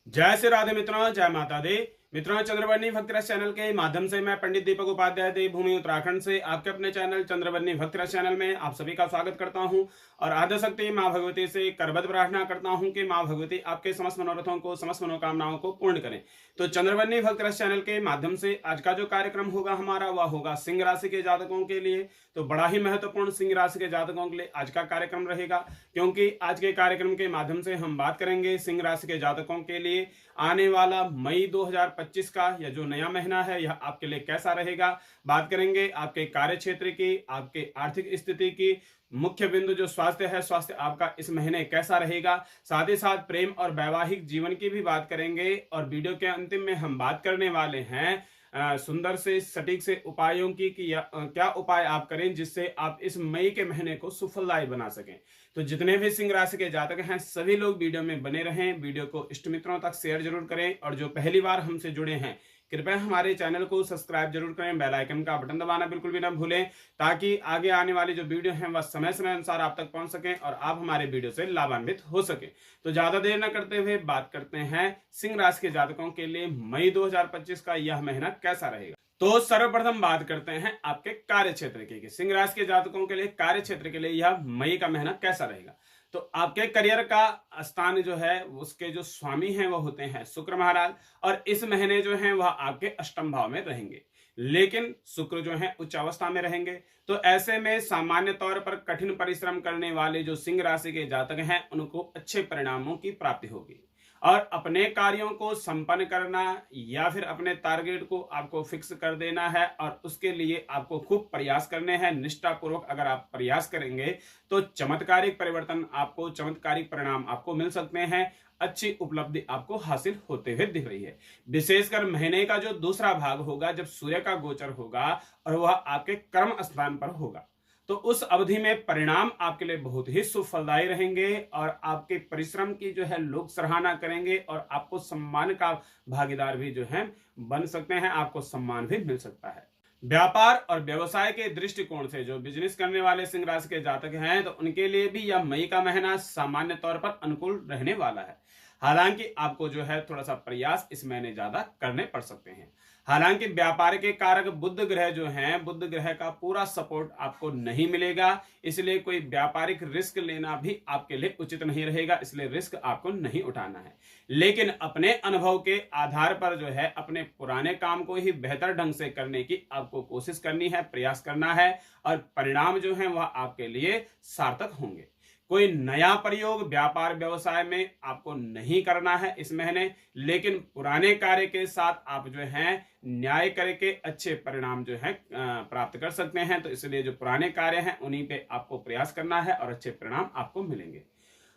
जय श्री राधे मित्रों, जय माता दी। मित्रों, चंद्रवर्णी भक्त रस चैनल के माध्यम से मैं पंडित दीपक उपाध्याय देवभूमि उत्तराखंड से आपके अपने चैनल चंद्रवर्णी भक्त रस चैनल में आप सभी का स्वागत करता हूं और आद्य शक्ति मां भगवती से करबद्ध प्रार्थना करता हूं कि मां भगवती आपके समस्त मनोरथों को, समस्त मनोकामनाओं को पूर्ण करें। तो चंद्रवर्णी भक्त रस चैनल के माध्यम से आज का जो कार्यक्रम होगा हमारा, वह होगा सिंह राशि के जातकों के लिए। तो बड़ा ही महत्वपूर्ण सिंह राशि के जातकों के लिए आज का कार्यक्रम रहेगा, क्योंकि आज के कार्यक्रम के माध्यम से हम बात करेंगे सिंह राशि के जातकों के लिए आने वाला मई 2025 का यह जो नया महीना है यह आपके लिए कैसा रहेगा। बात करेंगे आपके कार्य क्षेत्र की, आपके आर्थिक स्थिति की, मुख्य बिंदु जो स्वास्थ्य है, स्वास्थ्य आपका इस महीने कैसा रहेगा। साथ ही साथ प्रेम और वैवाहिक जीवन की भी बात करेंगे और वीडियो के अंतिम में हम बात करने वाले हैं सुंदर से सटीक से उपायों की कि क्या उपाय आप करें जिससे आप इस मई के महीने को सुफलदायी बना सकें। तो जितने भी सिंह राशि के जातक हैं सभी लोग वीडियो में बने रहें, वीडियो को इष्ट मित्रों तक शेयर जरूर करें और जो पहली बार हमसे जुड़े हैं कृपया हमारे चैनल को सब्सक्राइब जरूर करें, बेल आइकन का बटन दबाना बिल्कुल भी ना भूलें, ताकि आगे आने वाली जो वीडियो हैं वह समय समय अनुसार आप तक पहुंच सकें और आप हमारे वीडियो से लाभान्वित हो सके। तो ज्यादा देर न करते हुए बात करते हैं सिंह राशि के जातकों के लिए मई 2025 का यह महीना कैसा रहेगा। तो सर्वप्रथम बात करते हैं आपके कार्य क्षेत्र की, सिंह राशि के जातकों के लिए कार्य क्षेत्र के लिए यह मई का महीना कैसा रहेगा। तो आपके करियर का स्थान जो है उसके जो स्वामी हैं वो होते हैं शुक्र महाराज, और इस महीने जो है वह आपके अष्टम भाव में रहेंगे, लेकिन शुक्र जो है उच्च अवस्था में रहेंगे। तो ऐसे में सामान्य तौर पर कठिन परिश्रम करने वाले जो सिंह राशि के जातक हैं उनको अच्छे परिणामों की प्राप्ति होगी और अपने कार्यों को संपन्न करना या फिर अपने टारगेट को आपको फिक्स कर देना है और उसके लिए आपको खूब प्रयास करने हैं। निष्ठापूर्वक अगर आप प्रयास करेंगे तो चमत्कारिक परिवर्तन आपको, चमत्कारिक परिणाम आपको मिल सकते हैं। अच्छी उपलब्धि आपको हासिल होते हुए दिख रही है। विशेषकर महीने का जो दूसरा भाग होगा जब सूर्य का गोचर होगा और वह आपके कर्म स्थान पर होगा, तो उस अवधि में परिणाम आपके लिए बहुत ही सुफलदायी रहेंगे और आपके परिश्रम की जो है लोग सराहना करेंगे और आपको सम्मान का भागीदार भी जो है बन सकते हैं, आपको सम्मान भी मिल सकता है। व्यापार और व्यवसाय के दृष्टिकोण से जो बिजनेस करने वाले सिंह राशि के जातक हैं तो उनके लिए भी यह मई का महीना सामान्य तौर पर अनुकूल रहने वाला है। हालांकि आपको जो है थोड़ा सा प्रयास इस महीने ज्यादा करने पड़ सकते हैं। हालांकि व्यापार के कारक बुध ग्रह जो हैं, बुध ग्रह का पूरा सपोर्ट आपको नहीं मिलेगा, इसलिए कोई व्यापारिक रिस्क लेना भी आपके लिए उचित नहीं रहेगा, इसलिए रिस्क आपको नहीं उठाना है। लेकिन अपने अनुभव के आधार पर जो है अपने पुराने काम को ही बेहतर ढंग से करने की आपको कोशिश करनी है, प्रयास करना है और परिणाम जो है वह आपके लिए सार्थक होंगे। कोई नया प्रयोग व्यापार व्यवसाय में आपको नहीं करना है इस महीने, लेकिन पुराने कार्य के साथ आप जो है न्याय करके अच्छे परिणाम जो है प्राप्त कर सकते हैं। तो इसलिए जो पुराने कार्य हैं उन्हीं पे आपको प्रयास करना है और अच्छे परिणाम आपको मिलेंगे।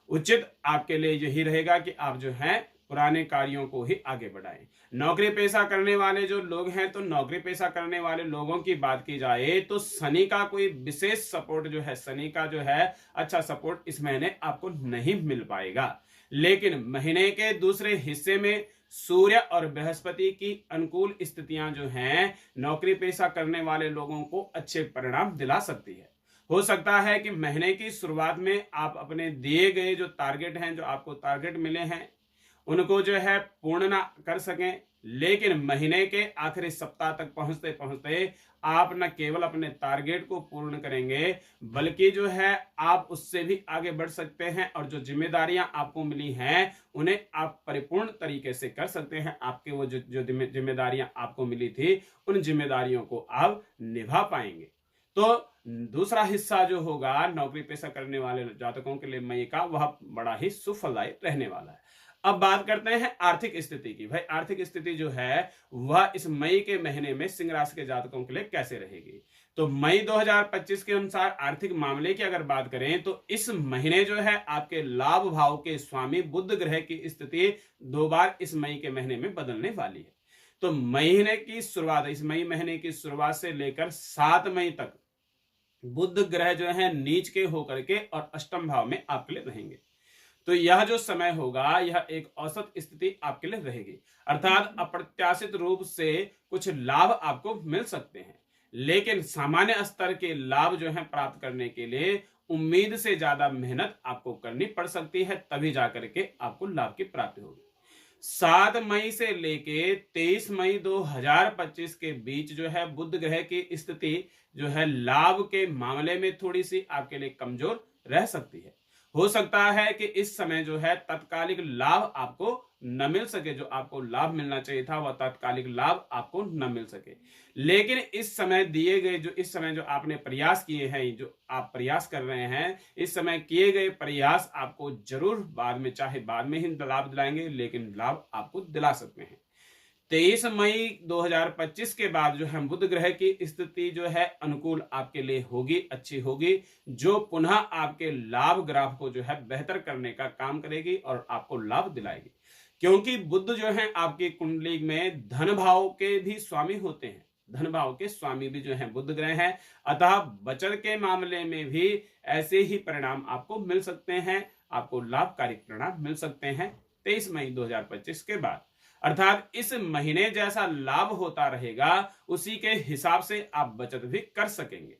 उचित आपके लिए यही रहेगा कि आप जो है पुराने कार्यों को ही आगे बढ़ाएं। नौकरी पेशा करने वाले जो लोग हैं, तो नौकरी पेशा करने वाले लोगों की बात की जाए तो शनि का कोई विशेष सपोर्ट जो है, शनि का जो है अच्छा सपोर्ट इस महीने आपको नहीं मिल पाएगा। लेकिन महीने के दूसरे हिस्से में सूर्य और बृहस्पति की अनुकूल स्थितियां जो हैं नौकरी पेशा करने वाले लोगों को अच्छे परिणाम दिला सकती है। हो सकता है कि महीने की शुरुआत में आप अपने दिए गए जो टारगेट हैं, जो आपको टारगेट मिले हैं, उनको जो है पूर्ण ना कर सकें, लेकिन महीने के आखिरी सप्ताह तक पहुंचते पहुंचते आप न केवल अपने टारगेट को पूर्ण करेंगे बल्कि जो है आप उससे भी आगे बढ़ सकते हैं और जो जिम्मेदारियां आपको मिली हैं उन्हें आप परिपूर्ण तरीके से कर सकते हैं। आपके वो जो जिम्मेदारियां आपको मिली थी उन जिम्मेदारियों को आप निभा पाएंगे। तो दूसरा हिस्सा जो होगा नौकरी पेशा करने वाले जातकों के लिए मई का, वह बड़ा ही सुफलदायी रहने वाला है। अब बात करते हैं आर्थिक स्थिति की। भाई आर्थिक स्थिति जो है वह इस मई के महीने में सिंह राशि के जातकों के लिए कैसे रहेगी। तो मई 2025 के अनुसार आर्थिक मामले की अगर बात करें तो इस महीने जो है आपके लाभ भाव के स्वामी बुध ग्रह की स्थिति दो बार इस मई के महीने में बदलने वाली है। तो महीने की शुरुआत, इस मई महीने की शुरुआत से लेकर 7 मई तक बुध ग्रह जो है नीच के होकर के और अष्टम भाव में आपके लिए रहेंगे। तो यह जो समय होगा यह एक औसत स्थिति आपके लिए रहेगी, अर्थात अप्रत्याशित रूप से कुछ लाभ आपको मिल सकते हैं, लेकिन सामान्य स्तर के लाभ जो है प्राप्त करने के लिए उम्मीद से ज्यादा मेहनत आपको करनी पड़ सकती है, तभी जाकर के आपको लाभ की प्राप्ति होगी। 7 मई से लेके 23 मई 2025 के बीच जो है बुध ग्रह की स्थिति जो है लाभ के मामले में थोड़ी सी आपके लिए कमजोर रह सकती है। हो सकता है कि इस समय जो है तत्कालिक लाभ आपको न मिल सके, जो आपको लाभ मिलना चाहिए था वह तत्कालिक लाभ आपको न मिल सके। लेकिन इस समय दिए गए इस समय जो आपने प्रयास किए हैं, जो आप प्रयास कर रहे हैं, इस समय किए गए प्रयास आपको जरूर बाद में, चाहे बाद में ही लाभ दिलाएंगे, लेकिन लाभ आपको दिला सकते हैं। 23 मई 2025 के बाद जो है बुध ग्रह की स्थिति जो है अनुकूल आपके लिए होगी, अच्छी होगी, जो पुनः आपके लाभ ग्राफ को जो है बेहतर करने का काम करेगी और आपको लाभ दिलाएगी। क्योंकि बुध जो है आपकी कुंडली में धन भाव के भी स्वामी होते हैं, धन भाव के स्वामी भी जो है बुध ग्रह है। अतः बचत के मामले में भी ऐसे ही परिणाम आपको मिल सकते हैं, आपको लाभकारी परिणाम मिल सकते हैं 23 मई 2025 के बाद। अर्थात इस महीने जैसा लाभ होता रहेगा उसी के हिसाब से आप बचत भी कर सकेंगे।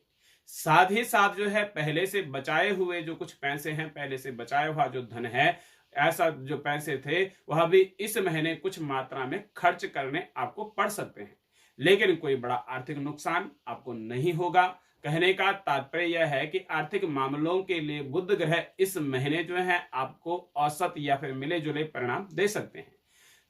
साथ ही साथ जो है पहले से बचाए हुए जो कुछ पैसे हैं, पहले से बचाया हुआ जो धन है, ऐसा जो पैसे थे वह भी इस महीने कुछ मात्रा में खर्च करने आपको पड़ सकते हैं, लेकिन कोई बड़ा आर्थिक नुकसान आपको नहीं होगा। कहने का तात्पर्य यह है कि आर्थिक मामलों के लिए बुध ग्रह इस महीने जो है आपको औसत या फिर मिले जुले परिणाम दे सकते हैं।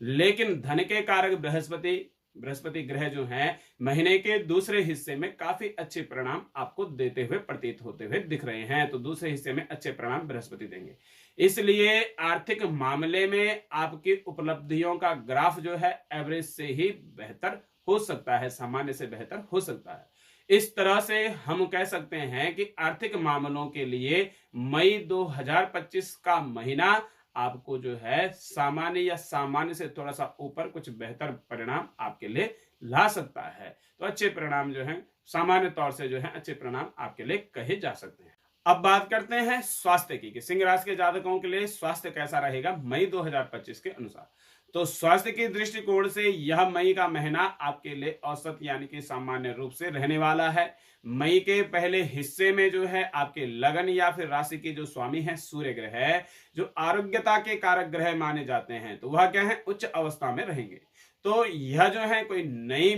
लेकिन धन के कारक बृहस्पति ग्रह जो है महीने के दूसरे हिस्से में काफी अच्छे परिणाम आपको देते हुए प्रतीत होते हुए दिख रहे हैं, तो दूसरे हिस्से में अच्छे परिणाम बृहस्पति देंगे। इसलिए आर्थिक मामले में आपकी उपलब्धियों का ग्राफ जो है एवरेज से ही बेहतर हो सकता है, सामान्य से बेहतर हो सकता है। इस तरह से हम कह सकते हैं कि आर्थिक मामलों के लिए मई 2025 का महीना आपको जो है सामान्य या सामान्य से थोड़ा सा ऊपर कुछ बेहतर परिणाम आपके लिए ला सकता है। तो अच्छे परिणाम जो है सामान्य तौर से जो है अच्छे परिणाम आपके लिए कहे जा सकते हैं। अब बात करते हैं स्वास्थ्य की कि सिंह राशि के जातकों के लिए स्वास्थ्य कैसा रहेगा मई 2025 के अनुसार। तो स्वास्थ्य के दृष्टिकोण से यह मई का महीना आपके लिए औसत यानी कि सामान्य रूप से रहने वाला है। मई के पहले हिस्से में जो है आपके लगन या फिर राशि के जो स्वामी है सूर्य ग्रह है, जो आरोग्यता के कारक ग्रह माने जाते हैं, तो वह क्या है उच्च अवस्था में रहेंगे। तो यह जो है कोई नई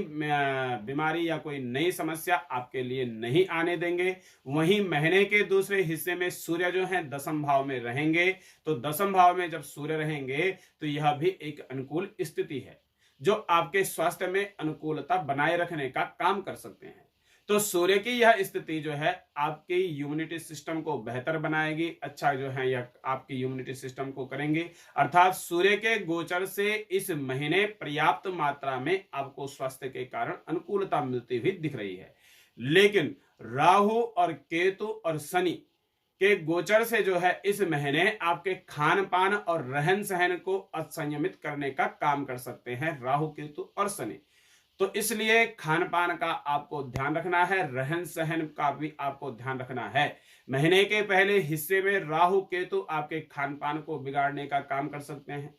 बीमारी या कोई नई समस्या आपके लिए नहीं आने देंगे। वहीं महीने के दूसरे हिस्से में सूर्य जो है दसम भाव में रहेंगे, तो दसम भाव में जब सूर्य रहेंगे तो यह भी एक अनुकूल स्थिति है जो आपके स्वास्थ्य में अनुकूलता बनाए रखने का काम कर सकते हैं। तो सूर्य की यह स्थिति जो है आपके इम्यूनिटी सिस्टम को बेहतर बनाएगी, अच्छा जो है यह आपकी इम्यूनिटी सिस्टम को करेंगे। अर्थात सूर्य के गोचर से इस महीने पर्याप्त मात्रा में आपको स्वास्थ्य के कारण अनुकूलता मिलती हुई दिख रही है। लेकिन राहु और केतु और शनि के गोचर से जो है इस महीने आपके खान पान और रहन सहन को असंयमित करने का काम कर सकते हैं राहु केतु और शनि। तो इसलिए खान पान का आपको ध्यान रखना है, रहन सहन का भी आपको ध्यान रखना है। महीने के पहले हिस्से में राहु केतु आपके खान पान को बिगाड़ने का काम कर सकते हैं,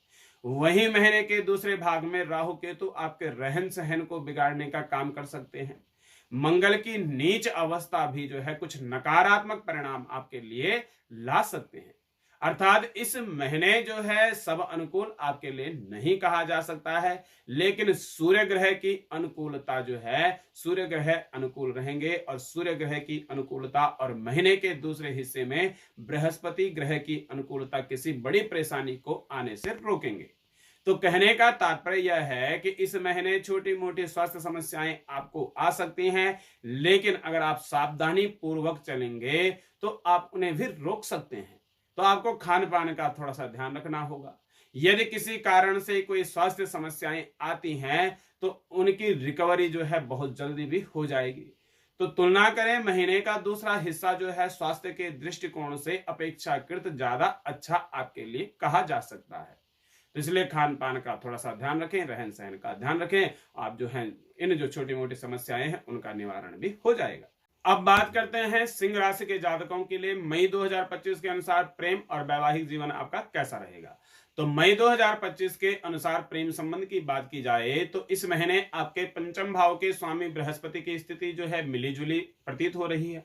वहीं महीने के दूसरे भाग में राहु केतु आपके रहन सहन को बिगाड़ने का काम कर सकते हैं। मंगल की नीच अवस्था भी जो है कुछ नकारात्मक परिणाम आपके लिए ला सकते हैं। अर्थात इस महीने जो है सब अनुकूल आपके लिए नहीं कहा जा सकता है, लेकिन सूर्य ग्रह की अनुकूलता जो है सूर्य ग्रह अनुकूल रहेंगे और सूर्य ग्रह की अनुकूलता और महीने के दूसरे हिस्से में बृहस्पति ग्रह की अनुकूलता किसी बड़ी परेशानी को आने से रोकेंगे। तो कहने का तात्पर्य यह है कि इस महीने छोटी मोटी स्वास्थ्य समस्याएं आपको आ सकती हैं, लेकिन अगर आप सावधानी पूर्वक चलेंगे तो आप उन्हें भी रोक सकते हैं। तो आपको खान पान का थोड़ा सा ध्यान रखना होगा। यदि किसी कारण से कोई स्वास्थ्य समस्याएं आती हैं तो उनकी रिकवरी जो है बहुत जल्दी भी हो जाएगी। तो तुलना करें, महीने का दूसरा हिस्सा जो है स्वास्थ्य के दृष्टिकोण से अपेक्षाकृत ज्यादा अच्छा आपके लिए कहा जा सकता है। तो इसलिए खान पान का थोड़ा सा ध्यान रखें, रहन सहन का ध्यान रखें, आप जो है इन जो छोटी मोटी समस्याएं हैं उनका निवारण भी हो जाएगा। अब बात करते हैं सिंह राशि के जातकों के लिए मई 2025 के अनुसार प्रेम और वैवाहिक जीवन आपका कैसा रहेगा। तो मई 2025 के अनुसार प्रेम संबंध की बात की जाए तो इस महीने आपके पंचम भाव के स्वामी बृहस्पति की स्थिति जो है मिली जुली प्रतीत हो रही है।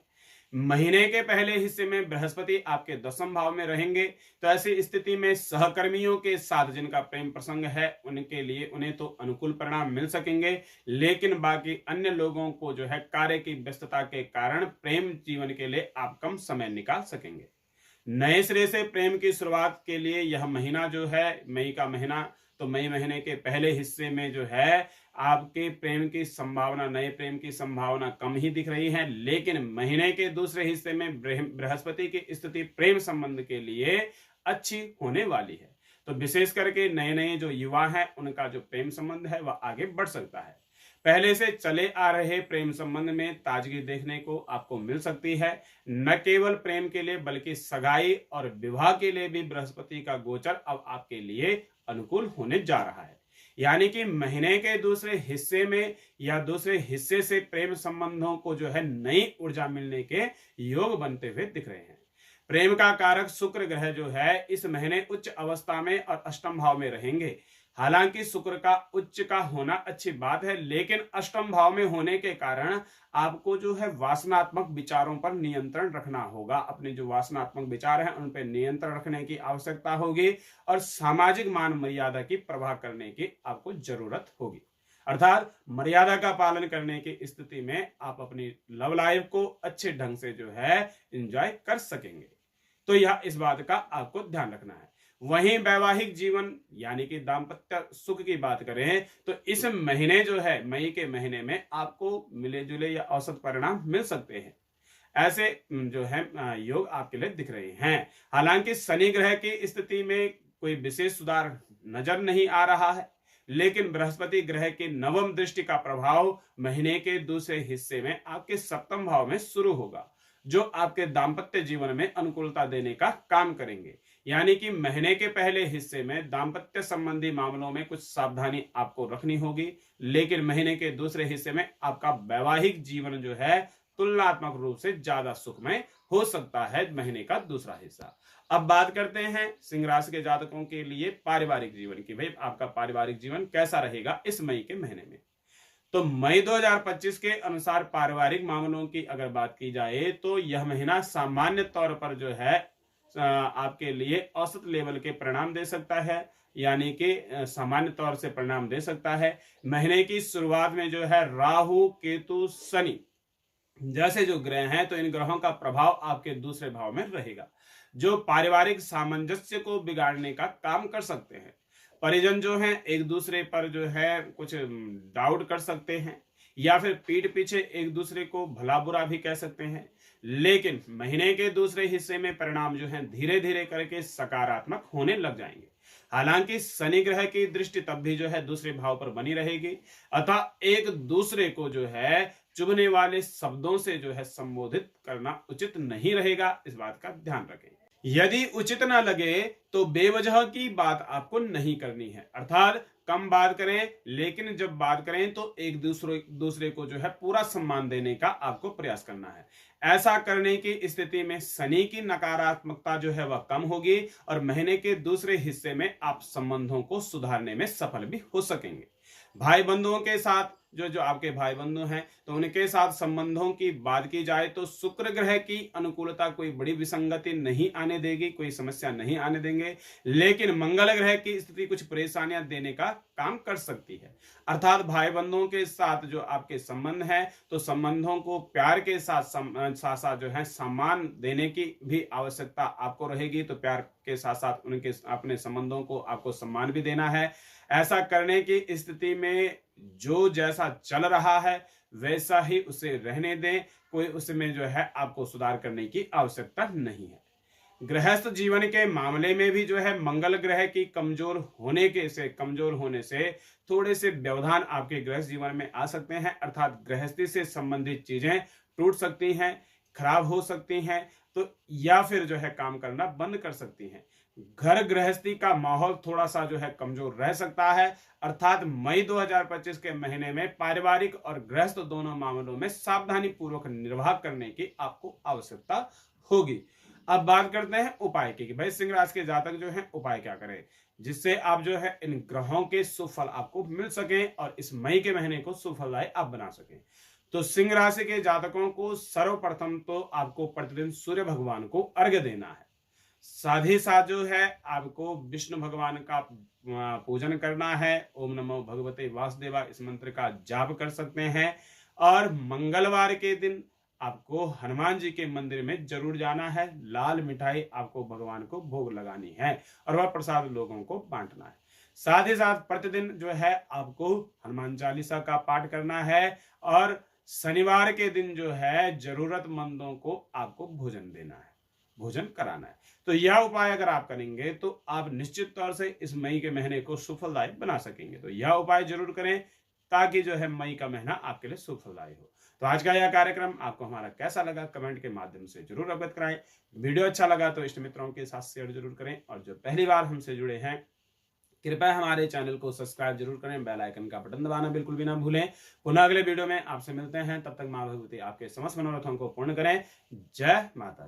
महीने के पहले हिस्से में बृहस्पति आपके 10वें भाव में रहेंगे, तो ऐसी स्थिति में सहकर्मियों के साथ जिनका प्रेम प्रसंग है उनके लिए उन्हें तो अनुकूल परिणाम मिल सकेंगे, लेकिन बाकी अन्य लोगों को जो है कार्य की व्यस्तता के कारण प्रेम जीवन के लिए आप कम समय निकाल सकेंगे। नए सिरे से प्रेम की शुरुआत के लिए यह महीना जो है मई का महीना, तो मई महीने के पहले हिस्से में जो है आपके प्रेम की संभावना, नए प्रेम की संभावना कम ही दिख रही है, लेकिन महीने के दूसरे हिस्से में बृहस्पति की स्थिति प्रेम संबंध के लिए अच्छी होने वाली है। तो विशेष करके नए नए जो युवा हैं उनका जो प्रेम संबंध है वह आगे बढ़ सकता है। पहले से चले आ रहे प्रेम संबंध में ताजगी देखने को आपको मिल सकती है। न केवल प्रेम के लिए बल्कि सगाई और विवाह के लिए भी बृहस्पति का गोचर अब आपके लिए अनुकूल होने जा रहा है। यानी कि महीने के दूसरे हिस्से में या दूसरे हिस्से से प्रेम संबंधों को जो है नई ऊर्जा मिलने के योग बनते हुए दिख रहे हैं। प्रेम का कारक शुक्र ग्रह जो है इस महीने उच्च अवस्था में और अष्टम भाव में रहेंगे। हालांकि शुक्र का उच्च का होना अच्छी बात है, लेकिन अष्टम भाव में होने के कारण आपको जो है वासनात्मक विचारों पर नियंत्रण रखना होगा। अपने जो वासनात्मक विचार हैं उन पर नियंत्रण रखने की आवश्यकता होगी और सामाजिक मान मर्यादा की प्रवाह करने की आपको जरूरत होगी। अर्थात मर्यादा का पालन करने की स्थिति में आप अपनी लव लाइफ को अच्छे ढंग से जो है एंजॉय कर सकेंगे। तो यह इस बात का आपको ध्यान रखना है। वहीं वैवाहिक जीवन यानी कि दाम्पत्य सुख की बात करें तो इस महीने जो है मई के महीने में आपको मिले जुले या औसत परिणाम मिल सकते हैं। ऐसे जो है योग आपके लिए दिख रहे हैं। हालांकि शनि ग्रह की स्थिति में कोई विशेष सुधार नजर नहीं आ रहा है, लेकिन बृहस्पति ग्रह की नवम दृष्टि का प्रभाव महीने के दूसरे हिस्से में आपके सप्तम भाव में शुरू होगा, जो आपके दाम्पत्य जीवन में अनुकूलता देने का काम करेंगे। यानी कि महीने के पहले हिस्से में दाम्पत्य संबंधी मामलों में कुछ सावधानी आपको रखनी होगी, लेकिन महीने के दूसरे हिस्से में आपका वैवाहिक जीवन जो है तुलनात्मक रूप से ज्यादा सुखमय हो सकता है महीने का दूसरा हिस्सा। अब बात करते हैं सिंह राशि के जातकों के लिए पारिवारिक जीवन की। भाई आपका पारिवारिक जीवन कैसा रहेगा इस मई के महीने में। तो मई 2025 के अनुसार पारिवारिक मामलों की अगर बात की जाए तो यह महीना सामान्य तौर पर जो है आपके लिए औसत लेवल के परिणाम दे सकता है, यानी कि सामान्य तौर से परिणाम दे सकता है। महीने की शुरुआत में जो है राहु केतु शनि जैसे जो ग्रह हैं, तो इन ग्रहों का प्रभाव आपके दूसरे भाव में रहेगा, जो पारिवारिक सामंजस्य को बिगाड़ने का काम कर सकते हैं। परिजन जो हैं एक दूसरे पर जो है कुछ डाउट कर सकते हैं या फिर पीठ पीछे एक दूसरे को भला बुरा भी कह सकते हैं, लेकिन महीने के दूसरे हिस्से में परिणाम जो है धीरे धीरे करके सकारात्मक होने लग जाएंगे। हालांकि शनि ग्रह की दृष्टि तब भी जो है दूसरे भाव पर बनी रहेगी, अतः एक दूसरे को जो है चुभने वाले शब्दों से जो है संबोधित करना उचित नहीं रहेगा, इस बात का ध्यान रखें। यदि उचित ना लगे तो बेवजह की बात आपको नहीं करनी है, अर्थात कम बात करें, लेकिन जब बात करें तो एक दूसरे को जो है पूरा सम्मान देने का आपको प्रयास करना है। ऐसा करने की स्थिति में शनि की नकारात्मकता जो है वह कम होगी और महीने के दूसरे हिस्से में आप संबंधों को सुधारने में सफल भी हो सकेंगे। भाई बंधुओं के साथ जो आपके भाई बंधु हैं तो उनके साथ संबंधों की बात की जाए तो शुक्र ग्रह की अनुकूलता कोई बड़ी विसंगति नहीं आने देगी, कोई समस्या नहीं आने देंगे, लेकिन मंगल ग्रह की स्थिति कुछ परेशानियां देने का काम कर सकती है। अर्थात भाई बंधुओं के साथ जो आपके संबंध है तो संबंधों को प्यार के साथ साथ जो है सम्मान देने की भी आवश्यकता आपको रहेगी। तो प्यार के साथ साथ उनके अपने संबंधों को आपको सम्मान भी देना है। ऐसा करने की स्थिति में जो जैसा चल रहा है वैसा ही उसे रहने दें, कोई उसमें जो है आपको सुधार करने की आवश्यकता नहीं है। गृहस्थ जीवन के मामले में भी जो है मंगल ग्रह की कमजोर होने से थोड़े से व्यवधान आपके गृहस्थ जीवन में आ सकते हैं, अर्थात गृहस्थी से संबंधित चीजें टूट सकती हैं, खराब हो सकती हैं, तो या फिर जो है काम करना बंद कर सकती हैं। घर गृहस्थी का माहौल थोड़ा सा जो है कमजोर रह सकता है, अर्थात मई 2025 के महीने में पारिवारिक और गृहस्थ दोनों मामलों में सावधानी पूर्वक निर्वाह करने की आपको आवश्यकता होगी। अब बात करते हैं उपाय की कि भाई सिंह राशि के जातक जो हैं उपाय क्या करें जिससे आप जो है इन ग्रहों के सुफल आपको मिल सके और इस मई के महीने को सुफलदायी आप बना सकें। तो सिंह राशि के जातकों को सर्वप्रथम तो आपको प्रतिदिन सूर्य भगवान को अर्घ्य देना है। साथ ही साथ जो है आपको विष्णु भगवान का पूजन करना है। ओम नमो भगवते वासुदेवा इस मंत्र का जाप कर सकते हैं। और मंगलवार के दिन आपको हनुमान जी के मंदिर में जरूर जाना है। लाल मिठाई आपको भगवान को भोग लगानी है और वह प्रसाद लोगों को बांटना है। साथ ही साथ प्रतिदिन जो है आपको हनुमान चालीसा का पाठ करना है और शनिवार के दिन जो है जरूरतमंदों को आपको भोजन देना है, भोजन कराना है। तो यह उपाय अगर आप करेंगे तो आप निश्चित तौर से इस मई के महीने को सुफलदायक बना सकेंगे। तो यह उपाय जरूर करें ताकि जो है मई का महीना आपके लिए सुफलदायी हो। तो आज का यह कार्यक्रम आपको हमारा कैसा लगा कमेंट के माध्यम से जरूर अवगत कराएं। वीडियो अच्छा लगा तो इष्ट मित्रों के साथ शेयर जरूर करें और जो पहली बार हमसे जुड़े हैं कृपया हमारे चैनल को सब्सक्राइब जरूर करें, बेल आइकन का बटन दबाना बिल्कुल भी ना भूलें। पुनः अगले वीडियो में आपसे मिलते हैं, तब तक मां भगवती आपके समस्त मनोरथों को पूर्ण करें। जय माता दी।